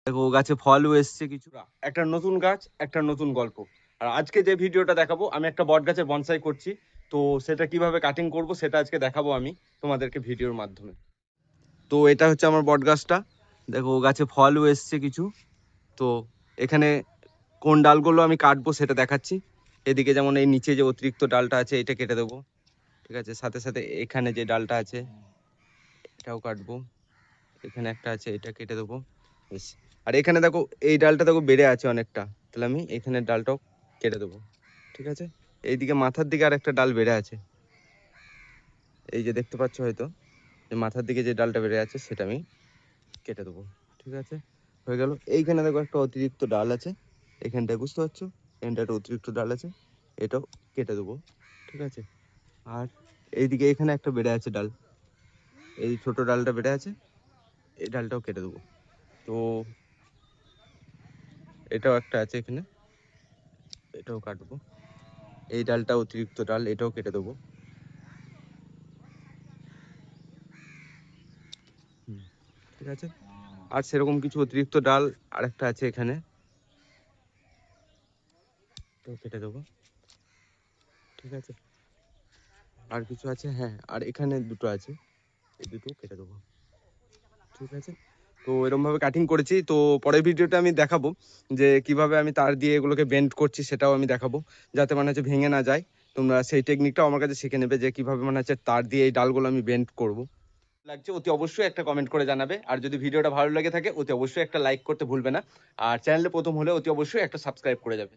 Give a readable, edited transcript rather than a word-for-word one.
দেখো গাছে ফলও এসছে কিছু। একটা নতুন গাছ, একটা নতুন গল্প। আর আজকে যে ভিডিওটা দেখাবো, আমি একটা বট গাছের বনসাই করছি। তো সেটা কিভাবে কাটিং করব সেটা আজকে দেখাবো আমি তোমাদেরকে ভিডিওর মাধ্যমে। তো এটা হচ্ছে আমার বট গাছটা। দেখো গাছে ফলও এসছে কিছু। তো এখানে কোন ডালগুলো আমি কাটবো সেটা দেখাচ্ছি। এদিকে যেমন এই নিচে যে অতিরিক্ত ডালটা আছে এটা কেটে দেবো, ঠিক আছে। সাথে সাথে এখানে যে ডালটা আছে এটাও কাটবো। এখানে একটা আছে, এটা কেটে দেবো। বেশ। আর এখানে দেখো এই ডালটা দেখো বেড়ে আছে অনেকটা, তাহলে আমি এখানের ডালটাও কেটে দেবো, ঠিক আছে। এইদিকে মাথার দিকে আর একটা ডাল বেড়ে আছে, এই যে দেখতে পাচ্ছ হয়তো, যে মাথার দিকে যে ডালটা বেড়ে আছে সেটা আমি কেটে দেবো, ঠিক আছে। হয়ে গেল। এইখানে দেখো একটা অতিরিক্ত ডাল আছে, এখানটায় বুঝতে পারছো, এখানটা একটা অতিরিক্ত ডাল আছে, এটাও কেটে দেবো, ঠিক আছে। আর এইদিকে এখানে একটা বেড়ে আছে ডাল, এই ছোট ডালটা বেড়ে আছে, এই ডালটাও কেটে দেবো। তো এটাও একটা আছে এখানে, এটাও কাটবো। এই ডালটা অতিরিক্ত ডাল, এটাও কেটে দেবো। ঠিক আছে। আর সেরকম কিছু অতিরিক্ত ডাল আরেকটা আছে এখানে, এটাও কেটে দেবো, ঠিক আছে। আর কিছু আছে, হ্যাঁ, আর এখানে দুটো আছে, এই দুটো কেটে দেবো, ঠিক আছে। তো এরকম ভাবে কাটিং করেছি। তো পরের ভিডিওতে আমি দেখাবো যে কিভাবে আমি তার দিয়ে এগুলোকে বেন্ড করছি, সেটাও আমি দেখাবো, যাতে মানে হচ্ছে ভেঙে না যায়। তোমরা সেই টেকনিকটাও আমার কাছে শিখে নেবে, যে কিভাবে মানে হচ্ছে তার দিয়ে এই ডালগুলো আমি বেন্ড করব। লাগছে অতি অবশ্যই একটা কমেন্ট করে জানাবে। আর যদি ভিডিওটা ভালো লেগে থাকে অতি অবশ্যই একটা লাইক করতে ভুলবে না। আর চ্যানেলে প্রথম হলে অতি অবশ্যই একটা সাবস্ক্রাইব করে যাবে।